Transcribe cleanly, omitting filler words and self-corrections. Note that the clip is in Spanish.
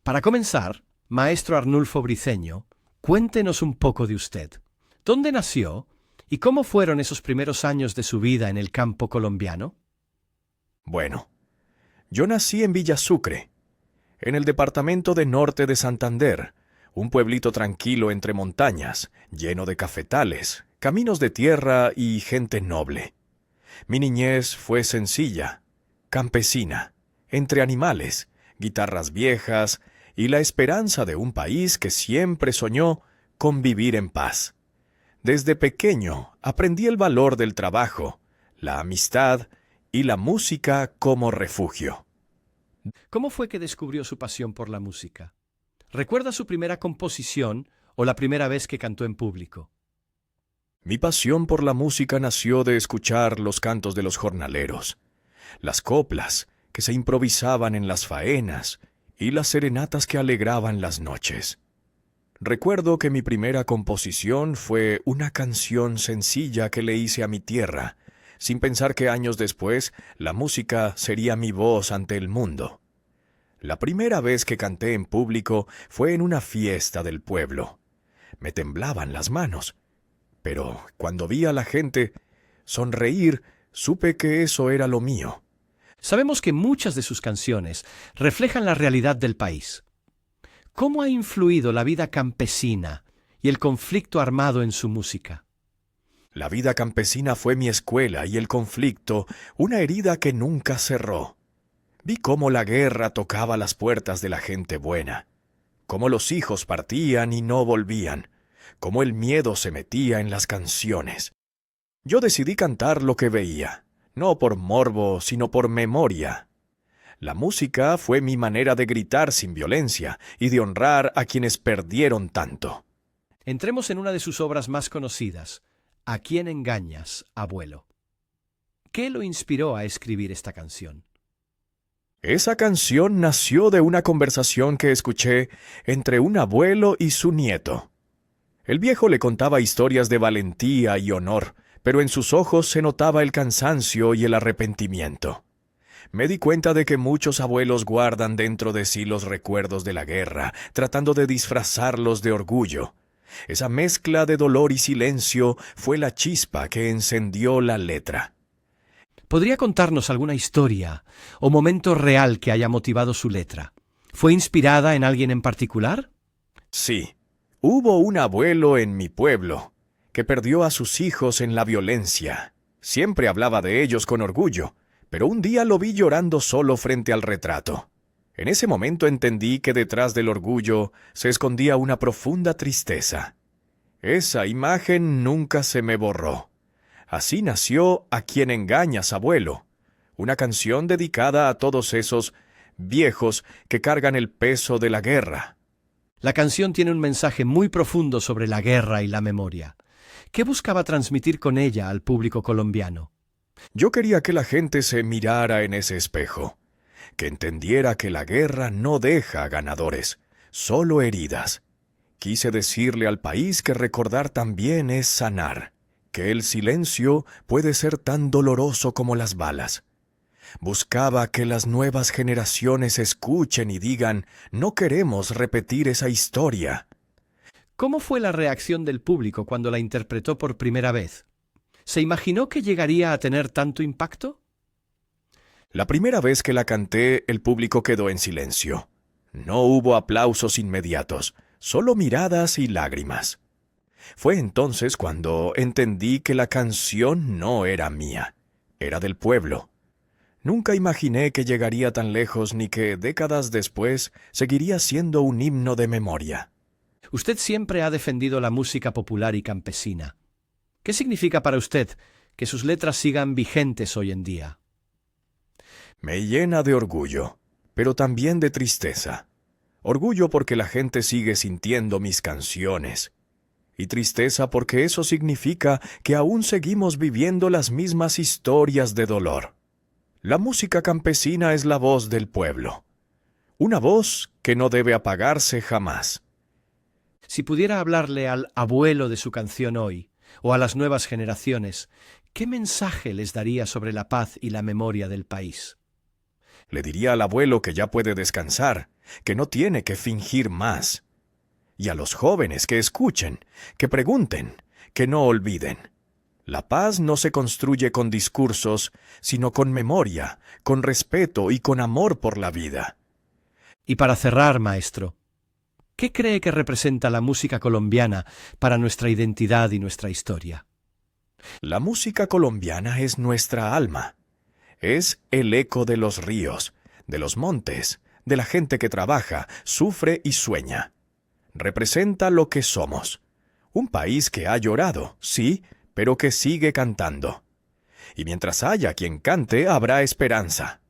Para comenzar, maestro Arnulfo Briceño, cuéntenos un poco de usted. ¿Dónde nació y cómo fueron esos primeros años de su vida en el campo colombiano? Bueno, yo nací en Villa Sucre, en el departamento de Norte de Santander, un pueblito tranquilo entre montañas, lleno de cafetales, caminos de tierra y gente noble. Mi niñez fue sencilla, campesina, entre animales, guitarras viejas y la esperanza de un país que siempre soñó con vivir en paz. Desde pequeño aprendí el valor del trabajo, la amistad y la música como refugio. ¿Cómo fue que descubrió su pasión por la música? ¿Recuerda su primera composición o la primera vez que cantó en público? Mi pasión por la música nació de escuchar los cantos de los jornaleros, las coplas que se improvisaban en las faenas y las serenatas que alegraban las noches. Recuerdo que mi primera composición fue una canción sencilla que le hice a mi tierra, sin pensar que años después la música sería mi voz ante el mundo. La primera vez que canté en público fue en una fiesta del pueblo. Me temblaban las manos, pero cuando vi a la gente sonreír, supe que eso era lo mío. Sabemos que muchas de sus canciones reflejan la realidad del país. ¿Cómo ha influido la vida campesina y el conflicto armado en su música? La vida campesina fue mi escuela y el conflicto una herida que nunca cerró. Vi cómo la guerra tocaba las puertas de la gente buena, cómo los hijos partían y no volvían, cómo el miedo se metía en las canciones. Yo decidí cantar lo que veía, no por morbo, sino por memoria. La música fue mi manera de gritar sin violencia y de honrar a quienes perdieron tanto. Entremos en una de sus obras más conocidas, ¿A quién engañas, abuelo? ¿Qué lo inspiró a escribir esta canción? Esa canción nació de una conversación que escuché entre un abuelo y su nieto. El viejo le contaba historias de valentía y honor, pero en sus ojos se notaba el cansancio y el arrepentimiento. Me di cuenta de que muchos abuelos guardan dentro de sí los recuerdos de la guerra, tratando de disfrazarlos de orgullo. Esa mezcla de dolor y silencio fue la chispa que encendió la letra. ¿Podría contarnos alguna historia o momento real que haya motivado su letra? ¿Fue inspirada en alguien en particular? Sí, hubo un abuelo en mi pueblo que perdió a sus hijos en la violencia. Siempre hablaba de ellos con orgullo, pero un día lo vi llorando solo frente al retrato. En ese momento entendí que detrás del orgullo se escondía una profunda tristeza. Esa imagen nunca se me borró. Así nació A quién engañas, abuelo, una canción dedicada a todos esos viejos que cargan el peso de la guerra. La canción tiene un mensaje muy profundo sobre la guerra y la memoria. ¿Qué buscaba transmitir con ella al público colombiano? Yo quería que la gente se mirara en ese espejo, que entendiera que la guerra no deja ganadores, solo heridas. Quise decirle al país que recordar también es sanar, que el silencio puede ser tan doloroso como las balas. Buscaba que las nuevas generaciones escuchen y digan, no queremos repetir esa historia. ¿Cómo fue la reacción del público cuando la interpretó por primera vez? ¿Se imaginó que llegaría a tener tanto impacto? La primera vez que la canté, el público quedó en silencio. No hubo aplausos inmediatos, solo miradas y lágrimas. Fue entonces cuando entendí que la canción no era mía, era del pueblo. Nunca imaginé que llegaría tan lejos ni que décadas después seguiría siendo un himno de memoria. Usted siempre ha defendido la música popular y campesina. ¿Qué significa para usted que sus letras sigan vigentes hoy en día? Me llena de orgullo, pero también de tristeza. Orgullo porque la gente sigue sintiendo mis canciones. Y tristeza porque eso significa que aún seguimos viviendo las mismas historias de dolor. La música campesina es la voz del pueblo. Una voz que no debe apagarse jamás. Si pudiera hablarle al abuelo de su canción hoy, o a las nuevas generaciones, ¿qué mensaje les daría sobre la paz y la memoria del país? Le diría al abuelo que ya puede descansar, que no tiene que fingir más. Y a los jóvenes que escuchen, que pregunten, que no olviden. La paz no se construye con discursos, sino con memoria, con respeto y con amor por la vida. Y para cerrar, maestro, ¿qué cree que representa la música colombiana para nuestra identidad y nuestra historia? La música colombiana es nuestra alma. Es el eco de los ríos, de los montes, de la gente que trabaja, sufre y sueña. Representa lo que somos. Un país que ha llorado, sí, pero que sigue cantando. Y mientras haya quien cante, habrá esperanza.